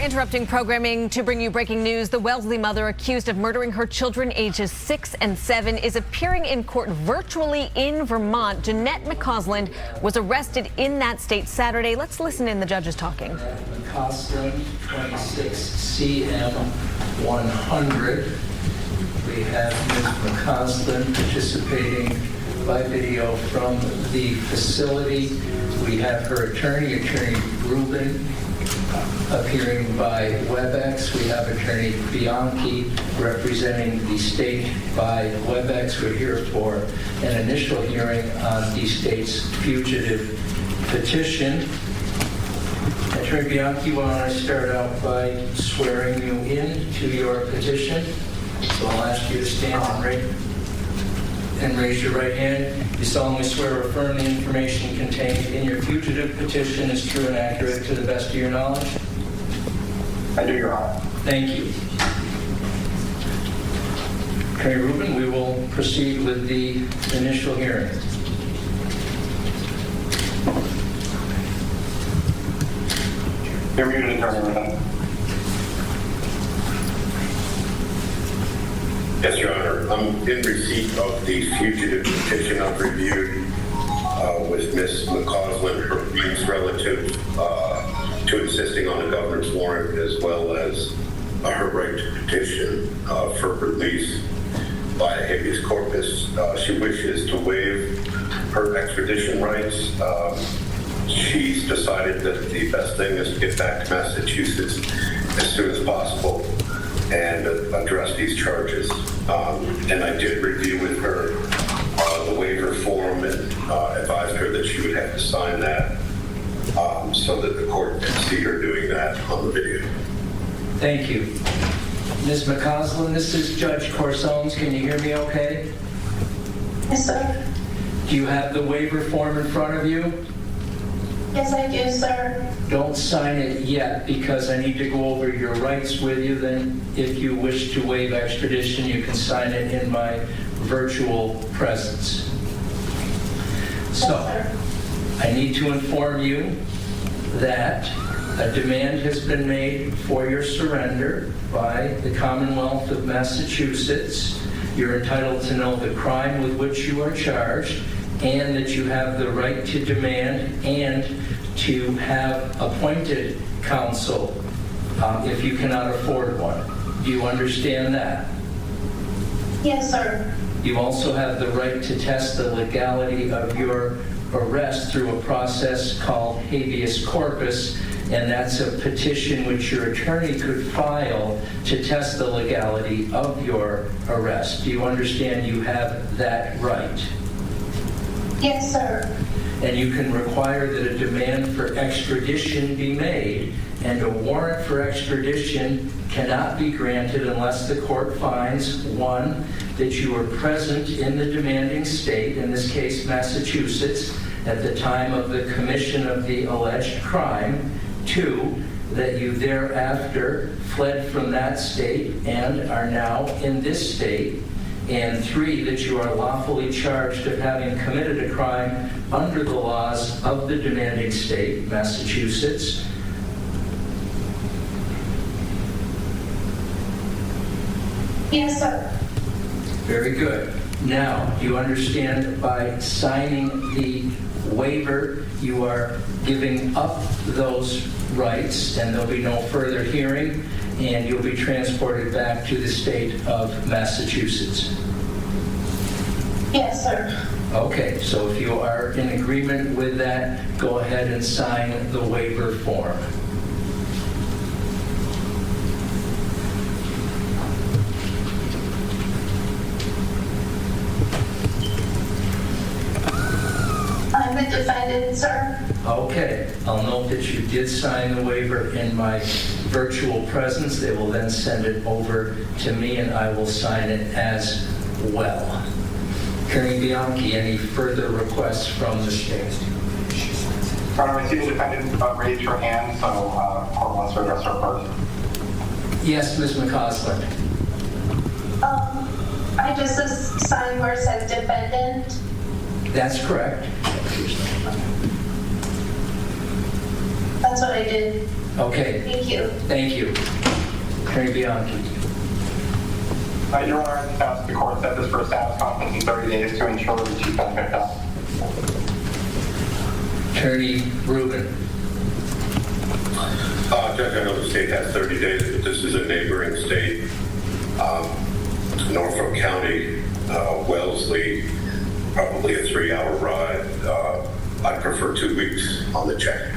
interrupting programming to bring you breaking news. The Wellesley mother accused of murdering her children ages 6 and 7 is appearing in court virtually in Vermont. Jeanette McCausland was arrested in that state Saturday. Let's listen in. The judge is talking. McCausland, 26 CM 100. We have Ms. McCausland participating by video from the facility. We have her attorney, Attorney Rubin, appearing by WebEx. We have Attorney Bianchi representing the state by WebEx. We're here for an initial hearing on the state's fugitive petition. Attorney Bianchi, why don't I start out by swearing you in to your petition? So I'll ask you to stand and raise your right hand. You solemnly swear or affirm the information contained in your fugitive petition is true and accurate to the best of your knowledge? I do, Your Honor. Thank you. Attorney Rubin, we will proceed with the initial hearing. You're muted, Attorney Rubin. Yes, Your Honor. I'm in receipt of the fugitive petition I've reviewed with Ms. McCausland, her claims relative to insisting on a governor's warrant, as well as her right to petition for release by a habeas corpus. She wishes to waive her extradition rights. She's decided that the best thing is to get back to Massachusetts as soon as possible and address these charges. And I did review with her the waiver form and advised her that she would have to sign that so that the court can see her doing that on the video. Thank you. Ms. McCausland, this is Judge Corsones. Can you hear me okay? Yes, sir. Do you have the waiver form in front of you? Yes, I do, sir. Don't sign it yet because I need to go over your rights with you. Then if you wish to waive extradition, you can sign it in my virtual presence. So I need to inform you that a demand has been made for your surrender by the Commonwealth of Massachusetts. You're entitled to know the crime with which you are charged, and that you have the right to demand and to have appointed counsel if you cannot afford one. Do you understand that? Yes, sir. You also have the right to test the legality of your arrest through a process called habeas corpus, and that's a petition which your attorney could file to test the legality of your arrest. Do you understand you have that right? Yes, sir. And you can require that a demand for extradition be made, and a warrant for extradition cannot be granted unless the court finds, one, that you were present in the demanding state, in this case Massachusetts, at the time of the commission of the alleged crime, two, that you thereafter fled from that state and are now in this state, and three, that you are lawfully charged of having committed a crime under the laws of the demanding state, Massachusetts. Yes, sir. Very good. Now, do you understand by signing the waiver, you are giving up those rights, and there'll be no further hearing, and you'll be transported back to the state of Massachusetts? Yes, sir. Okay, so if you are in agreement with that, go ahead and sign the waiver form. I'm the defendant, sir. Okay, I'll note that you did sign the waiver in my virtual presence. They will then send it over to me, and I will sign it as well. Attorney Bianchi, any further requests from the state? Your Honor, I see the defendant raise her hand, so court wants to address her first. Yes, Ms. McCausland. I just signed where it says defendant. That's correct. That's what I did. Okay, Thank you. thank you. Attorney Bianchi. Your Honor, I just asked the court set this for a status conference in 30 days to ensure that she's been picked up. Attorney Rubin. Judge, I know the state has 30 days, but this is a neighboring state. Norfolk County, Wellesley, probably a 3-hour ride. I prefer 2 weeks on the check.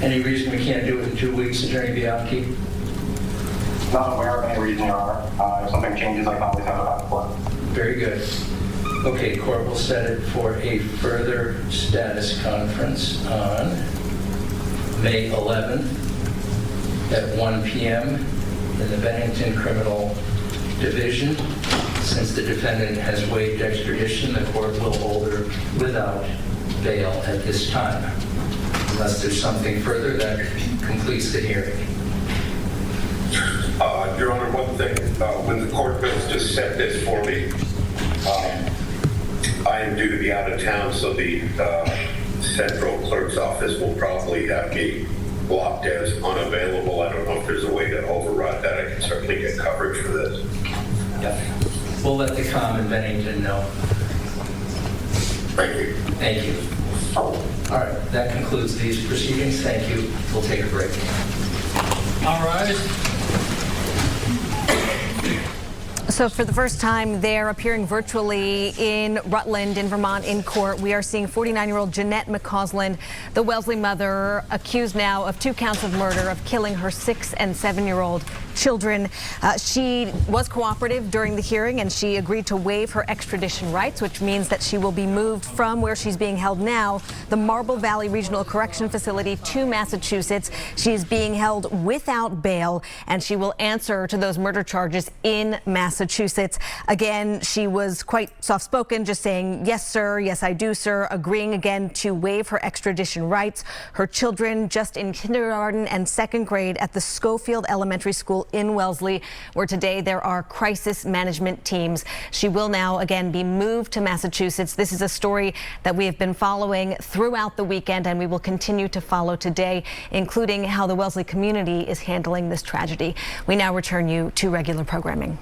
Any reason we can't do it in 2 weeks, Attorney Bianchi? Not aware of any reason, Your Honor. If something changes, I can always have it back before. Very good. Okay, court will set it for a further status conference on May 11th at 1 p.m. in the Bennington Criminal Division. Since the defendant has waived extradition, the court will hold her without bail at this time. Unless there's something further, that completes the hearing. Your Honor, one thing, when the court goes to set this for me, I am due to be out of town, so the central clerk's office will probably have me blocked as unavailable. I don't know if there's a way to override that. I can certainly get coverage for this. Yeah. We'll let the COM in Bennington know. Thank you. Thank you. All right, that concludes these proceedings. Thank you. We'll take a break. All right. So for the first time, they're appearing virtually in Rutland in Vermont in court. We are seeing 49-year-old Jeanette McCausland, the Wellesley mother, accused now of 2 counts of murder, of killing her 6- and 7-year-old children. She was cooperative during the hearing, and she agreed to waive her extradition rights, which means that she will be moved from where she's being held now, the Marble Valley Regional Correction Facility, to Massachusetts. She is being held without bail, and she will answer to those murder charges in Massachusetts. Again, she was quite soft-spoken, just saying, yes, sir, yes, I do, sir, agreeing again to waive her extradition rights. Her children just in kindergarten and 2nd grade at the Schofield Elementary School in Wellesley, where today there are crisis management teams. She will now again be moved to Massachusetts. This is a story that we have been following throughout the weekend, and we will continue to follow today, including how the Wellesley community is handling this tragedy. We now return you to regular programming.